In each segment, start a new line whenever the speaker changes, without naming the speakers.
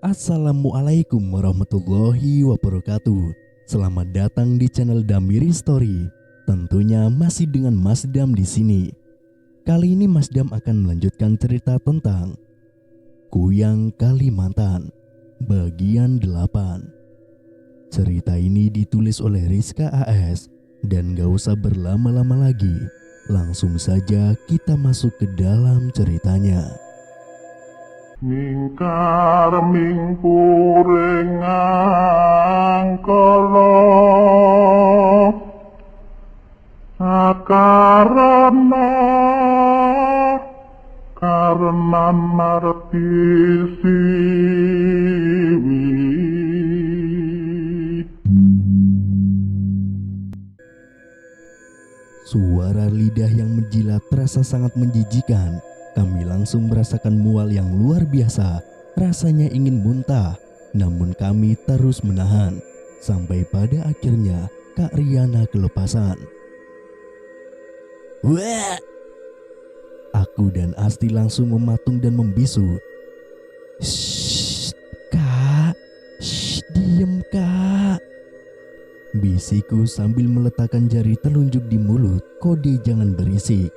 Assalamualaikum warahmatullahi wabarakatuh. Selamat datang di channel Damiri Story. Tentunya masih dengan Mas Dam di sini. Kali ini Mas Dam akan melanjutkan cerita tentang Kuyang Kalimantan bagian 8. Cerita ini ditulis oleh Rizka AS dan gak usah berlama-lama lagi. Langsung saja kita masuk ke dalam ceritanya.
Mingkar mingpurengang kala karena marti siwi.
Suara lidah yang menjilat terasa sangat menjijikan. Kami langsung merasakan mual yang luar biasa. Rasanya ingin muntah, namun kami terus menahan. Sampai pada akhirnya Kak Riana kelepasan. Wah! Aku dan Asti langsung mematung dan membisu. Shh, Kak, shh, diem Kak. Bisiku sambil meletakkan jari telunjuk di mulut, kode jangan berisik.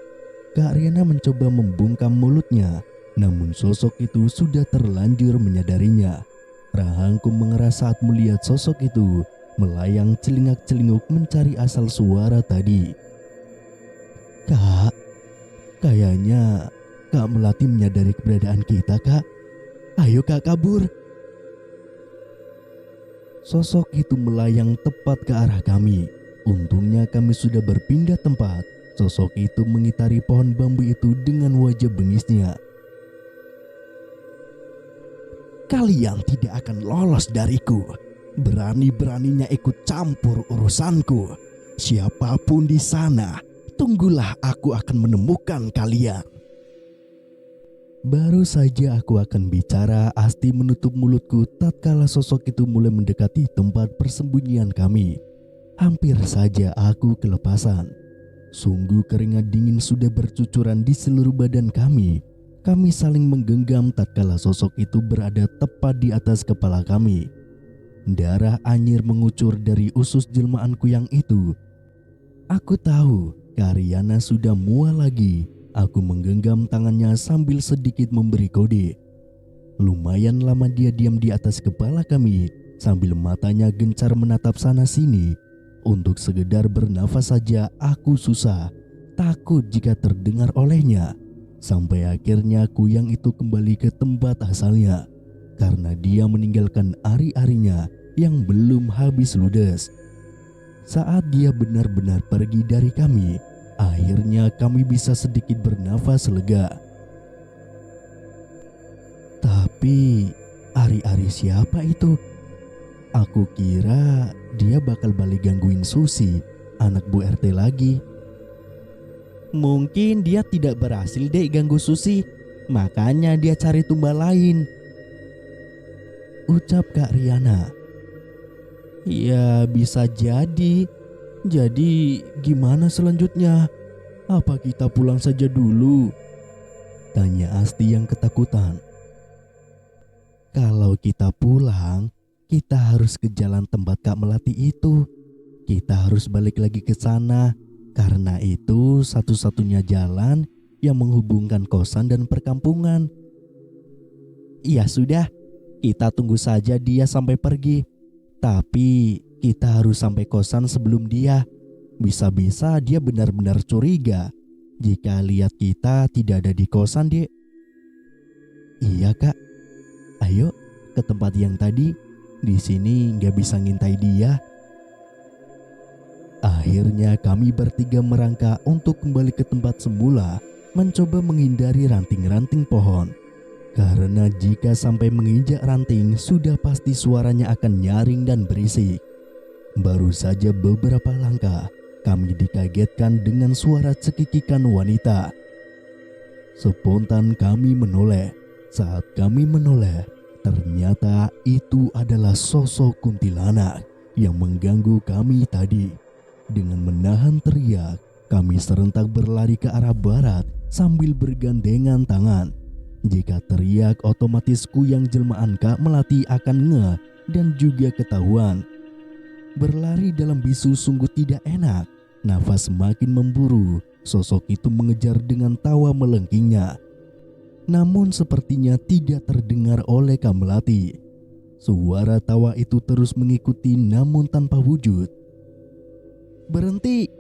Kak Riana mencoba membungkam mulutnya, namun sosok itu sudah terlanjur menyadarinya. Rahangku mengeras saat melihat sosok itu melayang celingak-celinguk mencari asal suara tadi. Kak, kayaknya Kak Melati menyadari keberadaan kita, Kak. Ayo Kak kabur. Sosok itu melayang tepat ke arah kami. Untungnya kami sudah berpindah tempat. Sosok itu mengitari pohon bambu itu dengan wajah bengisnya. Kalian tidak akan lolos dariku. Berani-beraninya ikut campur urusanku. Siapapun di sana, tunggulah aku akan menemukan kalian. Baru saja aku akan bicara, Asti menutup mulutku tatkala sosok itu mulai mendekati tempat persembunyian kami. Hampir saja aku kelepasan. Sungguh keringat dingin sudah bercucuran di seluruh badan kami. Kami saling menggenggam tatkala sosok itu berada tepat di atas kepala kami. Darah anyir mengucur dari usus jelmaan kuyang itu. Aku tahu Kak Riana sudah mual lagi. Aku menggenggam tangannya sambil sedikit memberi kode. Lumayan lama dia diam di atas kepala kami sambil matanya gencar menatap sana sini. Untuk sekedar bernafas saja aku susah, takut jika terdengar olehnya. Sampai akhirnya kuyang itu kembali ke tempat asalnya karena dia meninggalkan ari-arinya yang belum habis ludes. Saat dia benar-benar pergi dari kami, akhirnya kami bisa sedikit bernafas lega. Tapi ari-ari siapa itu? Aku kira dia bakal balik gangguin Susi, anak Bu RT lagi. Mungkin dia tidak berhasil deh ganggu Susi, makanya dia cari tumbal lain, ucap Kak Riana. Ya bisa jadi. Jadi gimana selanjutnya? Apa kita pulang saja dulu? Tanya Asti yang ketakutan. Kalau kita pulang, kita harus ke jalan tempat Kak Melati itu. Kita harus balik lagi ke sana karena itu satu-satunya jalan yang menghubungkan kosan dan perkampungan. Ya sudah, kita tunggu saja dia sampai pergi. Tapi kita harus sampai kosan sebelum dia. Bisa-bisa dia benar-benar curiga jika lihat kita tidak ada di kosan, Dek. Iya, Kak. Ayo ke tempat yang tadi. Di sini nggak bisa ngintai dia. Akhirnya kami bertiga merangkak untuk kembali ke tempat semula, mencoba menghindari ranting-ranting pohon. Karena jika sampai menginjak ranting, sudah pasti suaranya akan nyaring dan berisik. Baru saja beberapa langkah, kami dikagetkan dengan suara cekikikan wanita. Spontan kami menoleh. Saat kami menoleh, ternyata itu adalah sosok kuntilanak yang mengganggu kami tadi. Dengan menahan teriak, kami serentak berlari ke arah barat sambil bergandengan tangan. Jika teriak otomatis kuyang jelmaan Kak Melati akan ngeh dan juga ketahuan. Berlari dalam bisu sungguh tidak enak. Nafas semakin memburu. Sosok itu mengejar dengan tawa melengkingnya. Namun sepertinya tidak terdengar oleh Kak Melati. Suara tawa itu terus mengikuti namun tanpa wujud. "Berhenti!"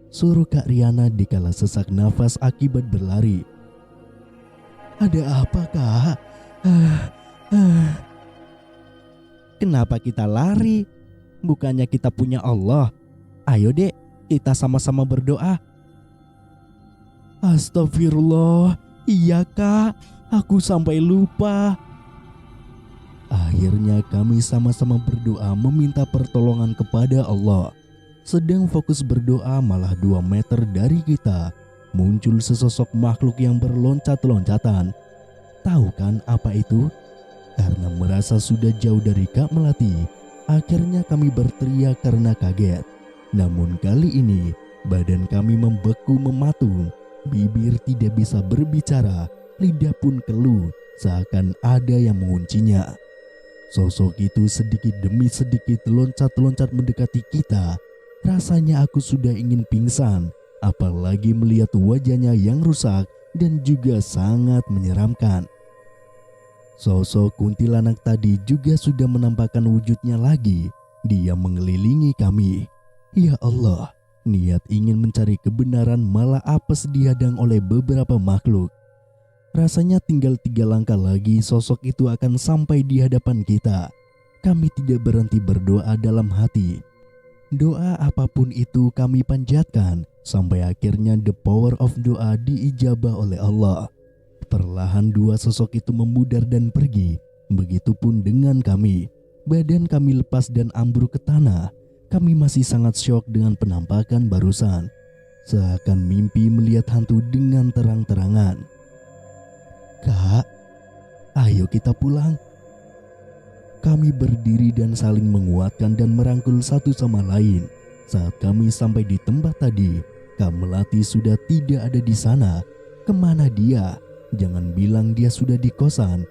suruh Kak Riana dikala sesak nafas akibat berlari. "Ada apa, Kak? Kenapa kita lari? Bukannya kita punya Allah? Ayo dek, kita sama-sama berdoa." "Astagfirullah, iya Kak, aku sampai lupa." Akhirnya kami sama-sama berdoa meminta pertolongan kepada Allah. Sedang fokus berdoa malah 2 meter dari kita muncul sesosok makhluk yang berloncat-loncatan. Tahu kan apa itu? Karena merasa sudah jauh dari Kak Melati, akhirnya kami berteriak karena kaget. Namun kali ini badan kami membeku mematung, bibir tidak bisa berbicara, lidah pun keluh seakan ada yang menguncinya. Sosok itu sedikit demi sedikit loncat-loncat mendekati kita. Rasanya aku sudah ingin pingsan, apalagi melihat wajahnya yang rusak dan juga sangat menyeramkan. Sosok kuntilanak tadi juga sudah menampakkan wujudnya lagi. Dia mengelilingi kami. Ya Allah, niat ingin mencari kebenaran malah apes dihadang oleh beberapa makhluk. Rasanya tinggal 3 langkah lagi sosok itu akan sampai di hadapan kita. Kami tidak berhenti berdoa dalam hati. Doa apapun itu kami panjatkan sampai akhirnya the power of doa diijabah oleh Allah. Perlahan 2 sosok itu memudar dan pergi. Begitupun dengan kami. Badan kami lepas dan ambruk ke tanah. Kami masih sangat syok dengan penampakan barusan. Seakan mimpi melihat hantu dengan terang-terangan. "Kak, ayo kita pulang." Kami berdiri dan saling menguatkan dan merangkul satu sama lain. Saat kami sampai di tempat tadi, Kak Melati sudah tidak ada di sana. Kemana dia? Jangan bilang dia sudah di kosan.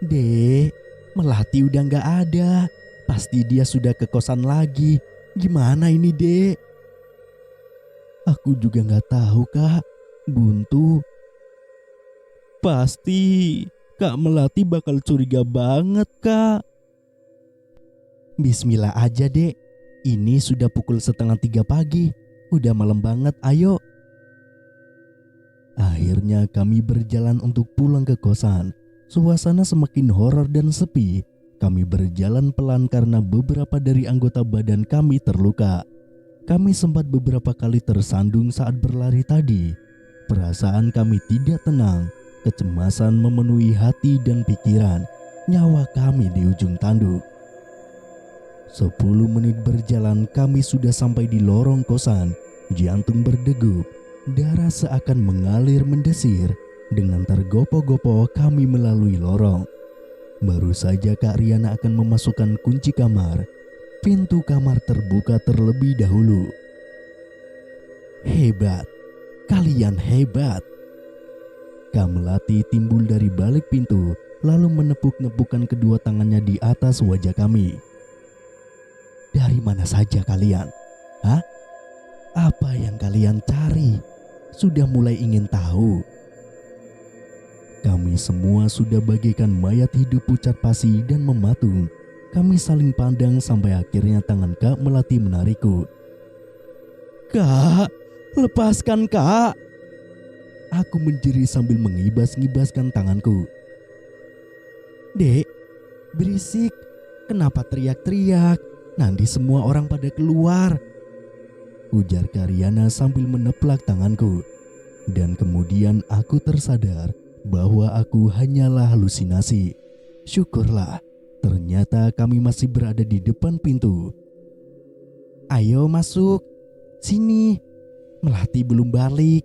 "Dek, Melati udah gak ada. Pasti dia sudah ke kosan lagi. Gimana ini, Dek?" "Aku juga gak tahu, Kak. Buntu." "Pasti Kak Melati bakal curiga banget, Kak." "Bismillah aja, Dek. Ini sudah pukul 2:30 pagi. Udah malam banget, ayo." Akhirnya kami berjalan untuk pulang ke kosan. Suasana semakin horor dan sepi. Kami berjalan pelan karena beberapa dari anggota badan kami terluka. Kami sempat beberapa kali tersandung saat berlari tadi. Perasaan kami tidak tenang. Kecemasan memenuhi hati dan pikiran. Nyawa kami di ujung tanduk. 10 menit berjalan kami sudah sampai di lorong kosan. Jantung berdegup. Darah seakan mengalir mendesir. Dengan tergopoh-gopoh kami melalui lorong. Baru saja Kak Riana akan memasukkan kunci kamar. Pintu kamar terbuka terlebih dahulu. "Hebat, kalian hebat." Kak Melati timbul dari balik pintu, lalu menepuk-nepukkan kedua tangannya di atas wajah kami. "Dari mana saja kalian? Hah? Apa yang kalian cari? Sudah mulai ingin tahu?" Kami semua sudah bagaikan mayat hidup pucat pasi dan mematung. Kami saling pandang sampai akhirnya tangan Kak Melati menarikku. "Kak, lepaskan Kak!" Aku menjerit sambil mengibas-ngibaskan tanganku. "Dek, berisik. Kenapa teriak-teriak? Nanti semua orang pada keluar," ujar Kak Riana sambil meneplak tanganku. Dan kemudian aku tersadar bahwa aku hanyalah halusinasi. Syukurlah, ternyata kami masih berada di depan pintu. "Ayo masuk. Sini. Melati belum balik,"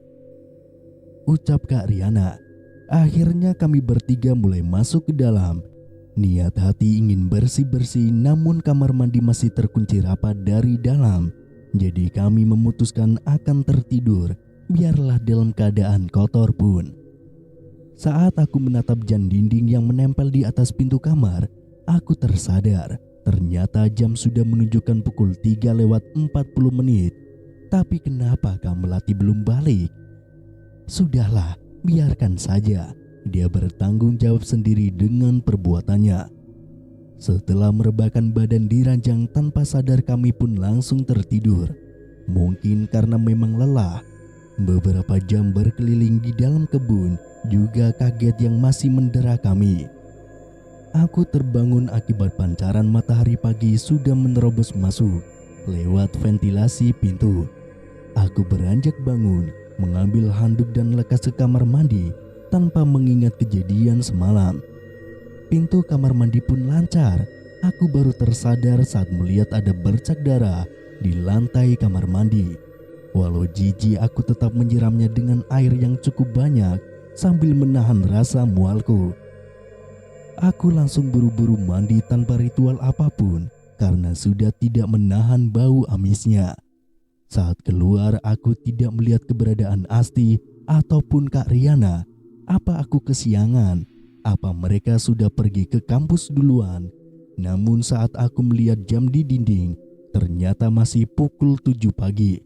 ucap Kak Riana. Akhirnya kami bertiga mulai masuk ke dalam. Niat hati ingin bersih-bersih, namun kamar mandi masih terkunci rapat dari dalam. Jadi kami memutuskan akan tertidur, biarlah dalam keadaan kotor pun. Saat aku menatap jam dinding yang menempel di atas pintu kamar, aku tersadar ternyata jam sudah menunjukkan pukul 3:40. Tapi kenapa Kak Melati belum balik? Sudahlah, biarkan saja. Dia bertanggung jawab sendiri dengan perbuatannya. Setelah merebahkan badan di ranjang tanpa sadar, kami pun langsung tertidur. Mungkin karena memang lelah. Beberapa jam berkeliling di dalam kebun juga kaget yang masih mendera kami. Aku terbangun akibat pancaran matahari pagi sudah menerobos masuk lewat ventilasi pintu. Aku beranjak bangun, mengambil handuk dan lekas ke kamar mandi tanpa mengingat kejadian semalam. Pintu kamar mandi pun lancar. Aku baru tersadar saat melihat ada bercak darah di lantai kamar mandi. Walau jijik, aku tetap menyiramnya dengan air yang cukup banyak sambil menahan rasa mualku. Aku langsung buru-buru mandi tanpa ritual apapun karena sudah tidak menahan bau amisnya. Saat keluar, aku tidak melihat keberadaan Asti ataupun Kak Riana. Apa aku kesiangan? Apa mereka sudah pergi ke kampus duluan? Namun saat aku melihat jam di dinding, ternyata masih pukul 7 pagi.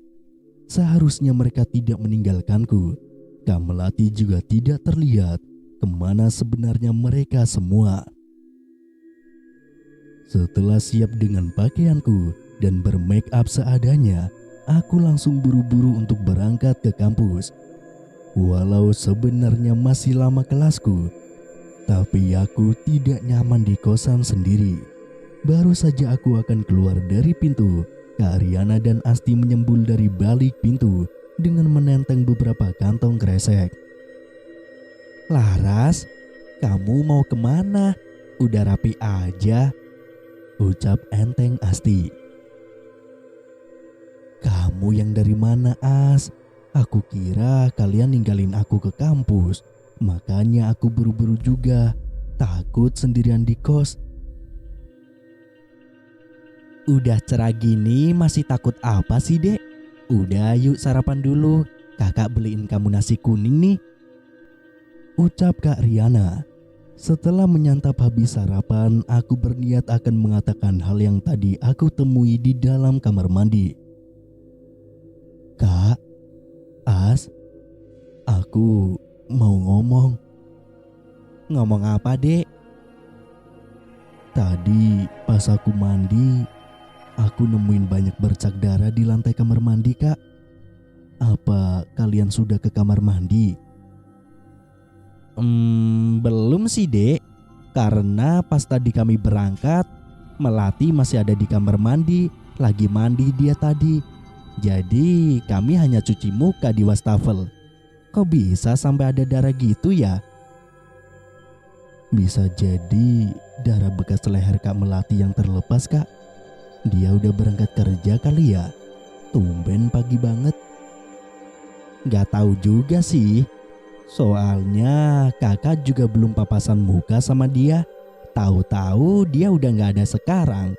Seharusnya mereka tidak meninggalkanku. Kak Melati juga tidak terlihat. Kemana sebenarnya mereka semua? Setelah siap dengan pakaianku dan bermake up seadanya, aku langsung buru-buru untuk berangkat ke kampus. Walau sebenarnya masih lama kelasku, tapi aku tidak nyaman di kosan sendiri. Baru saja aku akan keluar dari pintu, Kak Riana dan Asti menyembul dari balik pintu dengan menenteng beberapa kantong kresek. "Laras, kamu mau kemana? Udah rapi aja," ucap enteng Asti. "Kamu yang dari mana, As? Aku kira kalian ninggalin aku ke kampus. Makanya aku buru-buru juga. Takut sendirian di kos." "Udah cerah gini masih takut apa sih, Dek? Udah yuk sarapan dulu. Kakak beliin kamu nasi kuning nih," ucap Kak Riana. Setelah menyantap habis sarapan, aku berniat akan mengatakan hal yang tadi aku temui di dalam kamar mandi. "Kak, As, aku mau ngomong." "Ngomong apa, Dek?" "Tadi pas aku mandi, aku nemuin banyak bercak darah di lantai kamar mandi, Kak. Apa kalian sudah ke kamar mandi?" Belum sih, Dek. Karena pas tadi kami berangkat, Melati masih ada di kamar mandi, lagi mandi dia tadi. Jadi kami hanya cuci muka di wastafel. Kok bisa sampai ada darah gitu ya?" "Bisa jadi darah bekas leher Kak Melati yang terlepas, Kak. Dia udah berangkat kerja kali ya. Tumben pagi banget." "Gak tahu juga sih. Soalnya kakak juga belum papasan muka sama dia. Tahu-tahu dia udah gak ada sekarang."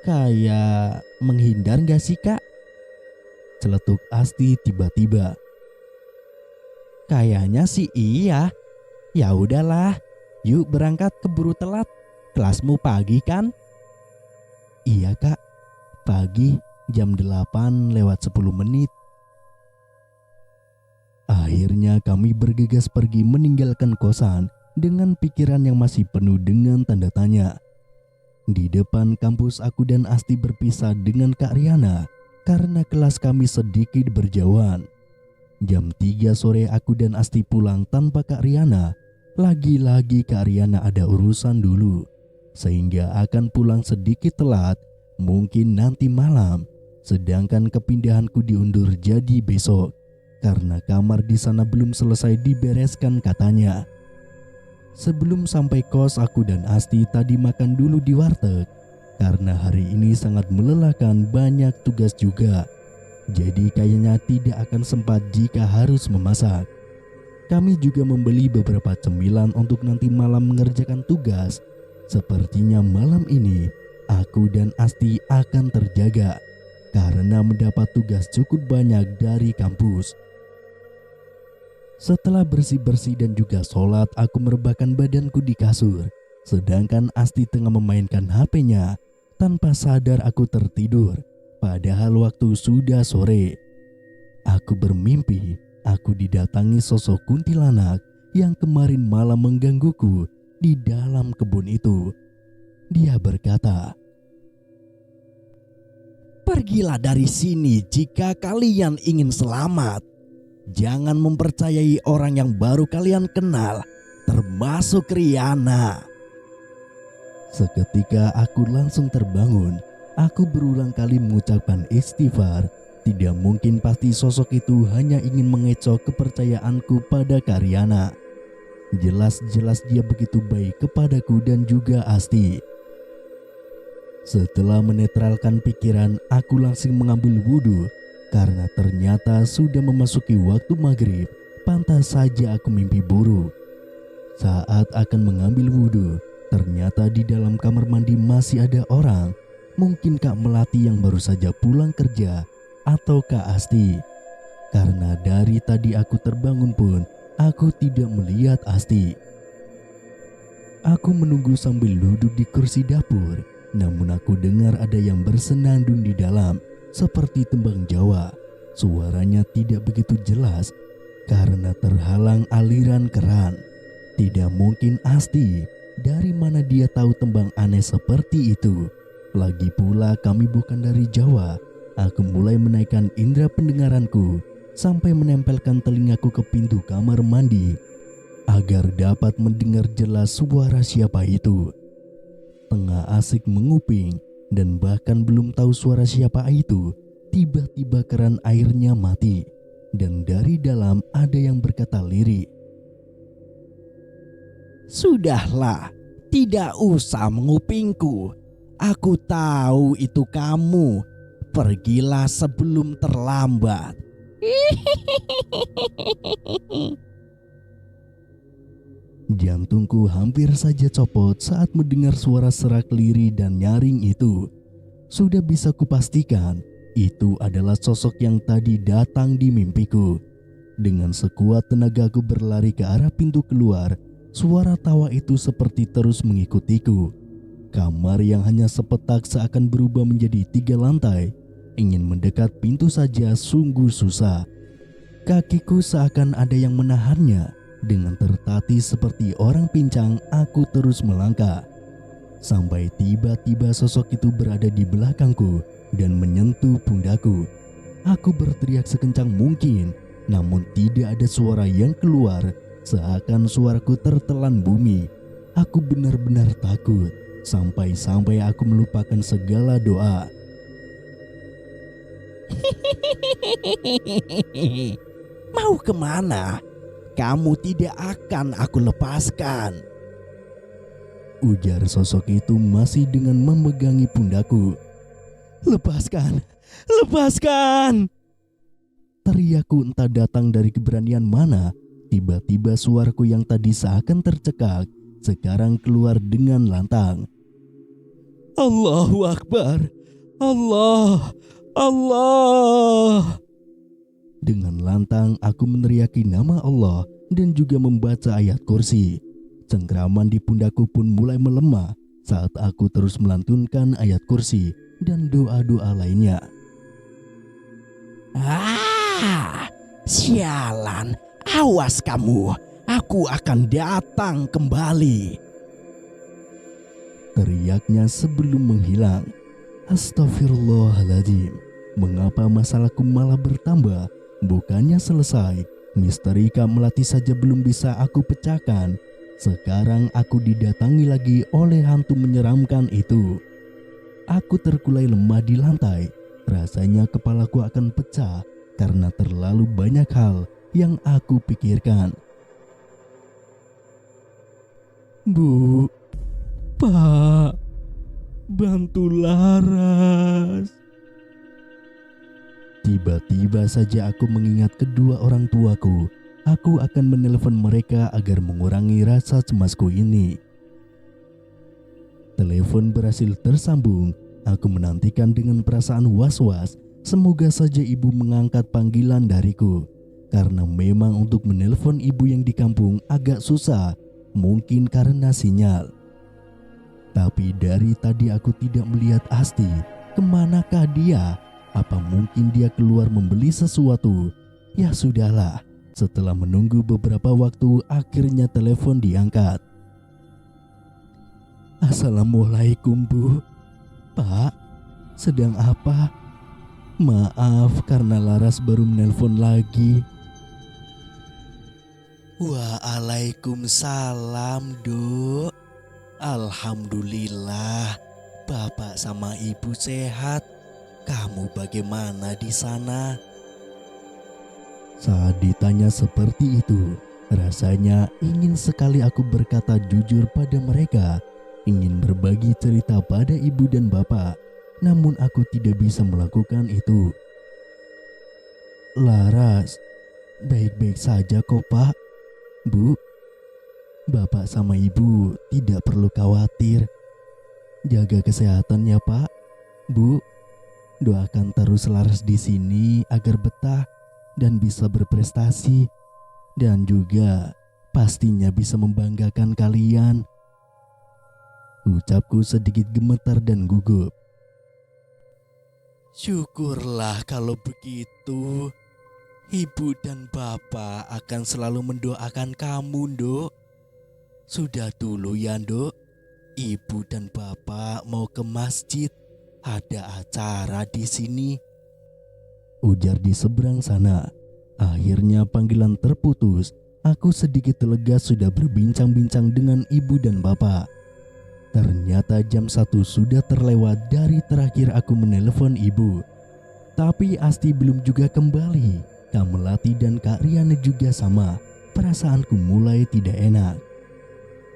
"Kayak menghindar gak sih, Kak?" celetuk Asti tiba-tiba. "Kayaknya sih iya. Ya udahlah, yuk berangkat, keburu telat. Kelasmu pagi kan?" "Iya, Kak. Pagi, jam 8:10." Akhirnya kami bergegas pergi meninggalkan kosan dengan pikiran yang masih penuh dengan tanda tanya. Di depan kampus, aku dan Asti berpisah dengan Kak Riana karena kelas kami sedikit berjauhan. Jam 3 sore aku dan Asti pulang tanpa Kak Riana. Lagi-lagi Kak Riana ada urusan dulu, sehingga akan pulang sedikit telat, mungkin nanti malam. Sedangkan kepindahanku diundur jadi besok karena kamar di sana belum selesai dibereskan katanya. Sebelum sampai kos, aku dan Asti tadi makan dulu di warteg karena hari ini sangat melelahkan, banyak tugas juga. Jadi kayaknya tidak akan sempat jika harus memasak. Kami juga membeli beberapa cemilan untuk nanti malam mengerjakan tugas. Sepertinya malam ini aku dan Asti akan terjaga karena mendapat tugas cukup banyak dari kampus. Setelah bersih-bersih dan juga sholat, aku merebahkan badanku di kasur. Sedangkan Asti tengah memainkan HP-nya. Tanpa sadar aku tertidur, padahal waktu sudah sore. Aku bermimpi, aku didatangi sosok kuntilanak yang kemarin malam menggangguku di dalam kebun itu. Dia berkata, "Pergilah dari sini jika kalian ingin selamat. Jangan mempercayai orang yang baru kalian kenal, termasuk Riana." Seketika aku langsung terbangun. Aku berulang kali mengucapkan istighfar. Tidak mungkin, pasti sosok itu hanya ingin mengecoh kepercayaanku pada Karyana. Jelas-jelas dia begitu baik kepadaku dan juga Asti. Setelah menetralkan pikiran, aku langsung mengambil wudhu. Karena ternyata sudah memasuki waktu maghrib, pantas saja aku mimpi buruk. Saat akan mengambil wudhu, ternyata di dalam kamar mandi masih ada orang. Mungkin Kak Melati yang baru saja pulang kerja, atau Kak Asti. Karena dari tadi aku terbangun pun, aku tidak melihat Asti. Aku menunggu sambil duduk di kursi dapur, namun aku dengar ada yang bersenandung di dalam, seperti tembang Jawa. Suaranya tidak begitu jelas karena terhalang aliran keran. Tidak mungkin Asti. Dari mana dia tahu tembang aneh seperti itu? Lagi pula kami bukan dari Jawa. Aku mulai menaikkan indera pendengaranku sampai menempelkan telingaku ke pintu kamar mandi agar dapat mendengar jelas suara siapa itu. Tengah asik menguping dan bahkan belum tahu suara siapa itu, tiba-tiba keran airnya mati dan dari dalam ada yang berkata lirih, "Sudahlah, tidak usah mengupingku. Aku tahu itu kamu. Pergilah sebelum terlambat." Jantungku hampir saja copot saat mendengar suara serak lirih dan nyaring itu. Sudah bisa kupastikan itu adalah sosok yang tadi datang di mimpiku. Dengan sekuat tenagaku berlari ke arah pintu keluar. Suara tawa itu seperti terus mengikutiku. Kamar yang hanya sepetak seakan berubah menjadi 3 lantai. Ingin mendekat pintu saja sungguh susah. Kakiku seakan ada yang menahannya. Dengan tertatih seperti orang pincang, aku terus melangkah. Sampai tiba-tiba sosok itu berada di belakangku dan menyentuh pundakku. Aku berteriak sekencang mungkin, namun tidak ada suara yang keluar. Seakan suaraku tertelan bumi. Aku benar-benar takut, sampai-sampai aku melupakan segala doa. "Mau kemana? Kamu tidak akan aku lepaskan," ujar sosok itu masih dengan memegangi pundakku. "Lepaskan, lepaskan!" Teriakku entah datang dari keberanian mana. Tiba-tiba suaraku yang tadi seakan tercekak, sekarang keluar dengan lantang. "Allahu Akbar! Allah! Allah!" Dengan lantang aku meneriaki nama Allah dan juga membaca ayat kursi. Cengkraman di pundakku pun mulai melemah saat aku terus melantunkan ayat kursi dan doa-doa lainnya. Sialan, awas kamu, aku akan datang kembali," teriaknya sebelum menghilang. Astagfirullahaladzim, mengapa masalahku malah bertambah? Bukannya selesai, misteri Kak Melati saja belum bisa aku pecahkan. Sekarang aku didatangi lagi oleh hantu menyeramkan itu. Aku terkulai lemah di lantai. Rasanya kepalaku akan pecah karena terlalu banyak hal yang aku pikirkan. "Bu, Pak, bantu Laras." Tiba-tiba saja aku mengingat kedua orang tuaku. Aku akan menelpon mereka agar mengurangi rasa cemasku ini. Telepon berhasil tersambung. Aku menantikan dengan perasaan was-was. Semoga saja ibu mengangkat panggilan dariku. karena memang untuk menelpon ibu yang di kampung agak susah, mungkin karena sinyal. Tapi dari tadi aku tidak melihat Asti. Kemanakah dia? Apa mungkin dia keluar membeli sesuatu? Ya sudahlah. Setelah menunggu beberapa waktu, akhirnya telepon diangkat. Assalamualaikum Bu. Pak, sedang apa? Maaf karena Laras baru menelpon lagi. Waalaikumsalam, Duk. Alhamdulillah, Bapak sama Ibu sehat. Kamu bagaimana di sana? Saat ditanya seperti itu, rasanya ingin sekali aku berkata jujur pada mereka, ingin berbagi cerita pada ibu dan bapak, namun aku tidak bisa melakukan itu. Laras, baik-baik saja kok Pak. Bu, Bapak sama Ibu tidak perlu khawatir. Jaga kesehatan ya Pak. Bu, doakan terus Laras di sini agar betah dan bisa berprestasi, dan juga pastinya bisa membanggakan kalian. Ucapku sedikit gemetar dan gugup. Syukurlah kalau begitu. Ibu dan Bapak akan selalu mendoakan kamu, Nduk. Sudah dulu ya, Nduk. Ibu dan Bapak mau ke masjid. Ada acara di sini. Ujar di seberang sana. Akhirnya panggilan terputus. Aku sedikit lega sudah berbincang-bincang dengan ibu dan bapak. Ternyata jam 1 sudah terlewat dari terakhir aku menelpon ibu. Tapi Asti belum juga kembali. Kak Melati dan Kak Riana juga sama. Perasaanku mulai tidak enak.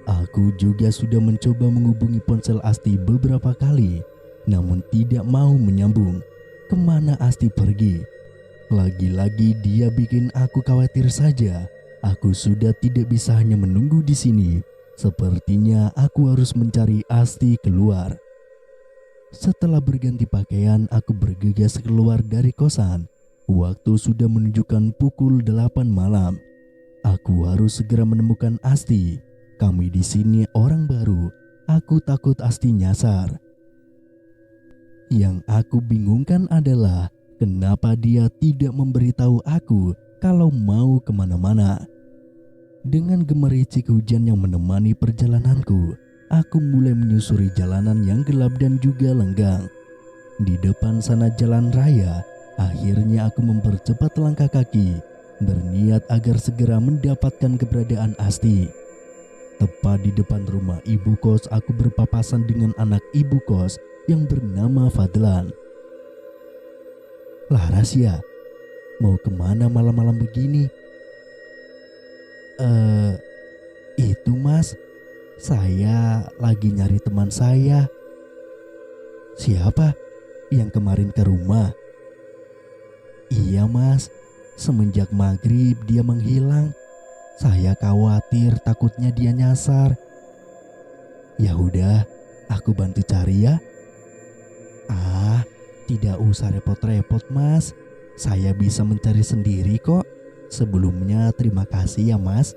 Aku juga sudah mencoba menghubungi ponsel Asti beberapa kali, namun tidak mau menyambung. Kemana Asti pergi? Lagi-lagi dia bikin aku khawatir saja. Aku sudah tidak bisa hanya menunggu di sini. Sepertinya aku harus mencari Asti keluar. Setelah berganti pakaian, aku bergegas keluar dari kosan. Waktu sudah menunjukkan pukul 8 malam. Aku harus segera menemukan Asti. Kami di sini orang baru. Aku takut Asti nyasar. Yang aku bingungkan adalah kenapa dia tidak memberitahu aku kalau mau kemana-mana. Dengan gemericik hujan yang menemani perjalananku, aku mulai menyusuri jalanan yang gelap dan juga lenggang. Di depan sana jalan raya. Akhirnya aku mempercepat langkah kaki, berniat agar segera mendapatkan keberadaan Asti. Tepat di depan rumah ibu kos, aku berpapasan dengan anak ibu kos yang bernama Fadlan. Laras ya, mau kemana malam-malam begini? Itu mas, saya lagi nyari teman saya. Siapa? Yang kemarin ke rumah? Iya mas, semenjak maghrib dia menghilang. Saya khawatir takutnya dia nyasar. Ya udah, aku bantu cari ya. Ah, tidak usah repot-repot mas. Saya bisa mencari sendiri kok. Sebelumnya terima kasih ya mas.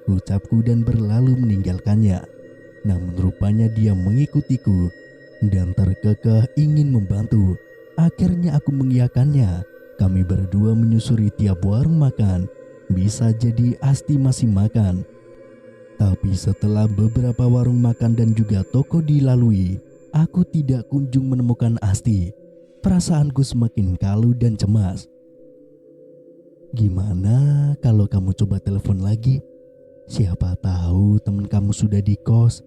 Ucapku dan berlalu meninggalkannya. Namun rupanya dia mengikutiku dan terkekeh ingin membantu. Akhirnya aku mengiyakannya. Kami berdua menyusuri tiap warung makan. Bisa jadi Asti masih makan. Tapi setelah beberapa warung makan dan juga toko dilalui, aku tidak kunjung menemukan Asti. Perasaanku semakin kalu dan cemas. Gimana kalau kamu coba telepon lagi? Siapa tahu teman kamu sudah di kos.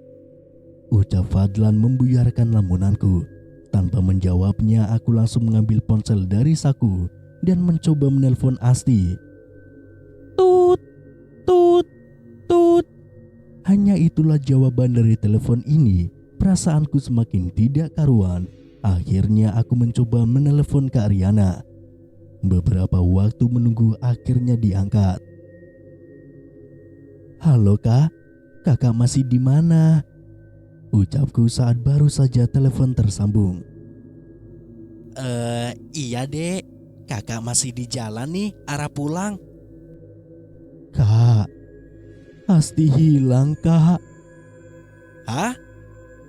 Ucap Fadlan membuyarkan lamunanku. Tanpa menjawabnya, aku langsung mengambil ponsel dari saku dan mencoba menelpon Asti. Tut, tut, tut. Hanya itulah jawaban dari telepon ini. Perasaanku semakin tidak karuan. Akhirnya aku mencoba menelepon Kak Riana. Beberapa waktu menunggu, akhirnya diangkat. Halo kak, kakak masih di mana? Ucapku saat baru saja telepon tersambung. Iya dek,
kakak masih di jalan nih arah pulang.
Kak, Asti hilang, Kak.
Hah?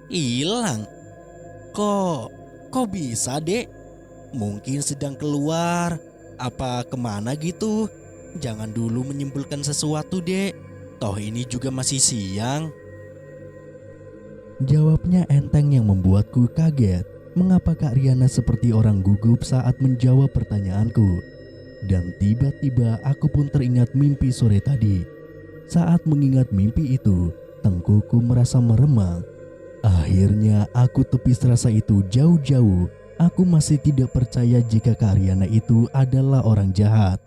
Hilang? Kok bisa, Dek? Mungkin sedang keluar. Apa kemana gitu? Jangan dulu menyimpulkan sesuatu, Dek. Toh ini juga masih siang.
Jawabnya enteng yang membuatku kaget. Mengapa Kak Riana seperti orang gugup saat menjawab pertanyaanku? Dan tiba-tiba aku pun teringat mimpi sore tadi. Saat mengingat mimpi itu, tengkuku merasa meremang. Akhirnya aku tepis rasa itu jauh-jauh. Aku masih tidak percaya jika Kak Riana itu adalah orang jahat.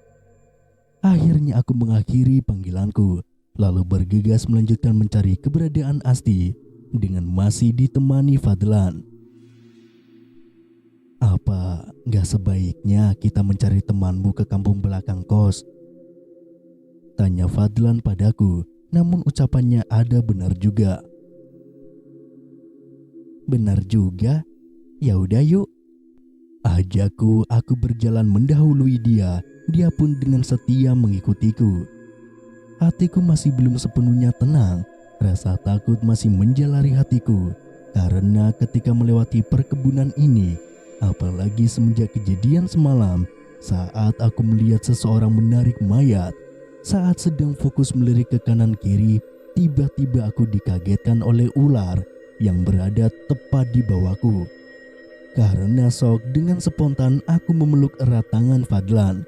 Akhirnya aku mengakhiri panggilanku, lalu bergegas melanjutkan mencari keberadaan Asti dengan masih ditemani Fadlan. Apa gak sebaiknya kita mencari temanmu ke kampung belakang kos? Tanya Fadlan padaku, namun ucapannya ada benar juga. Benar juga, ya udah yuk. Ajakku, aku berjalan mendahului dia. Dia pun dengan setia mengikutiku. Hatiku masih belum sepenuhnya tenang. Rasa takut masih menjalari hatiku. Karena ketika melewati perkebunan ini, apalagi semenjak kejadian semalam, saat aku melihat seseorang menarik mayat, saat sedang fokus melirik ke kanan kiri, tiba-tiba aku dikagetkan oleh ular yang berada tepat di bawahku. Karena shock, dengan spontan aku memeluk erat tangan Fadlan.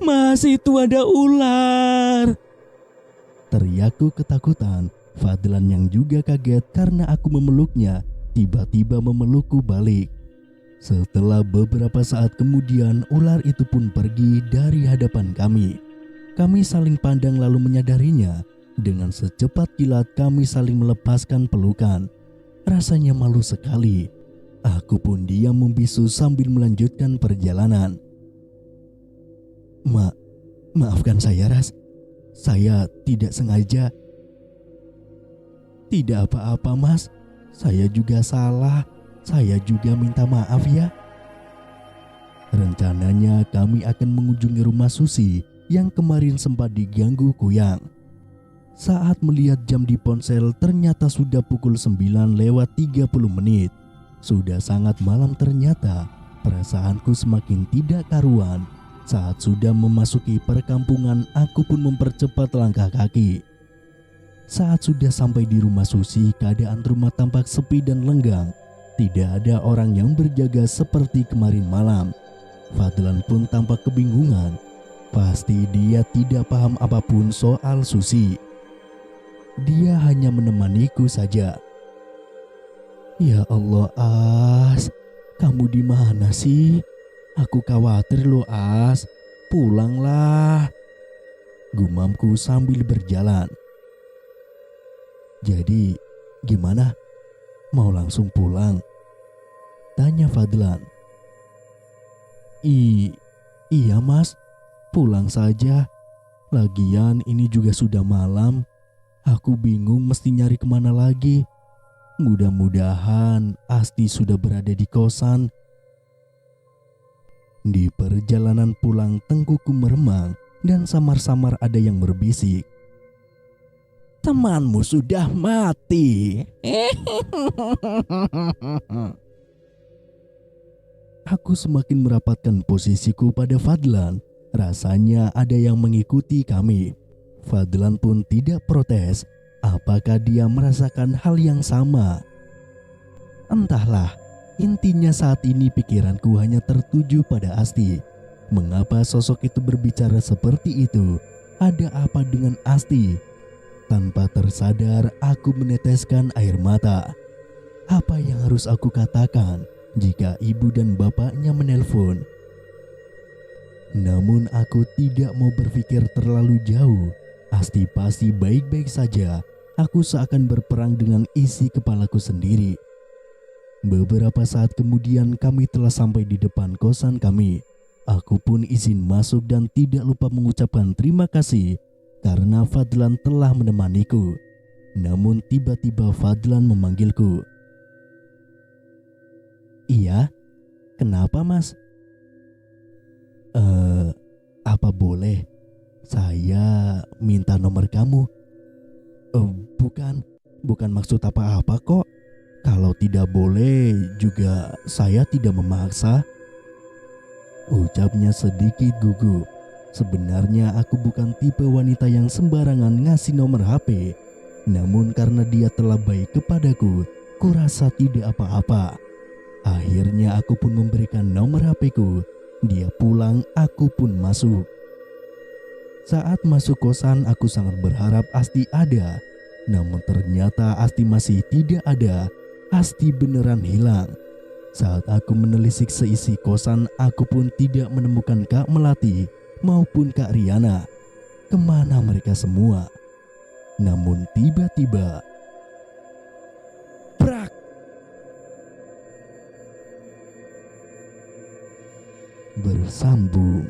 Mas itu ada ular! Teriakku ketakutan. Fadlan yang juga kaget karena aku memeluknya, tiba-tiba memelukku balik. Setelah beberapa saat kemudian, ular itu pun pergi dari hadapan kami. Kami saling pandang lalu menyadarinya. Dengan secepat kilat kami saling melepaskan pelukan. Rasanya malu sekali. Aku pun diam membisu sambil melanjutkan perjalanan. Maafkan saya, Ras. Saya tidak sengaja. Tidak apa-apa, Mas. Saya juga salah. Saya juga minta maaf ya. Rencananya kami akan mengunjungi rumah Susi yang kemarin sempat diganggu Kuyang. Saat melihat jam di ponsel, ternyata sudah pukul 9:30. Sudah sangat malam ternyata. Perasaanku semakin tidak karuan. Saat sudah memasuki perkampungan, aku pun mempercepat langkah kaki. Saat sudah sampai di rumah Susi, keadaan rumah tampak sepi dan lenggang. Tidak ada orang yang berjaga seperti kemarin malam. Fadlan pun tampak kebingungan. Pasti dia tidak paham apapun soal Susi. Dia hanya menemaniku saja. Ya Allah, As, kamu di mana sih? Aku khawatir loh, As. Pulanglah, gumamku sambil berjalan. Jadi, gimana? Mau langsung pulang? Tanya Fadlan. Iya Mas, pulang saja. Lagian ini juga sudah malam. Aku bingung mesti nyari kemana lagi. Mudah-mudahan Asti sudah berada di kosan. Di perjalanan pulang, tengkuku meremang dan samar-samar ada yang berbisik. Temanmu sudah mati. Aku semakin merapatkan posisiku pada Fadlan. Rasanya ada yang mengikuti kami. Fadlan pun tidak protes. Apakah dia merasakan hal yang sama? Entahlah. Intinya saat ini pikiranku hanya tertuju pada Asti. Mengapa sosok itu berbicara seperti itu? Ada apa dengan Asti? Tanpa tersadar aku meneteskan air mata. Apa yang harus aku katakan jika ibu dan bapaknya menelpon? Namun aku tidak mau berpikir terlalu jauh. Asti pasti baik-baik saja. Aku seakan berperang dengan isi kepalaku sendiri. Beberapa saat kemudian kami telah sampai di depan kosan kami. Aku pun izin masuk dan tidak lupa mengucapkan terima kasih karena Fadlan telah menemaniku. Namun tiba-tiba Fadlan memanggilku. Iya, kenapa Mas? Apa boleh saya minta nomor kamu? Bukan maksud apa-apa kok. Kalau tidak boleh juga saya tidak memaksa. Ucapnya sedikit gugup. Sebenarnya aku bukan tipe wanita yang sembarangan ngasih nomor HP. Namun karena dia telah baik kepadaku, kurasa tidak apa-apa. Akhirnya aku pun memberikan nomor HP-ku. Dia pulang, aku pun masuk. Saat masuk kosan, aku sangat berharap Asti ada. Namun ternyata Asti masih tidak ada. Asti beneran hilang. Saat aku menelisik seisi kosan, aku pun tidak menemukan Kak Melati maupun Kak Riana. Kemana mereka semua? Namun tiba-tiba, prak! Bersambung.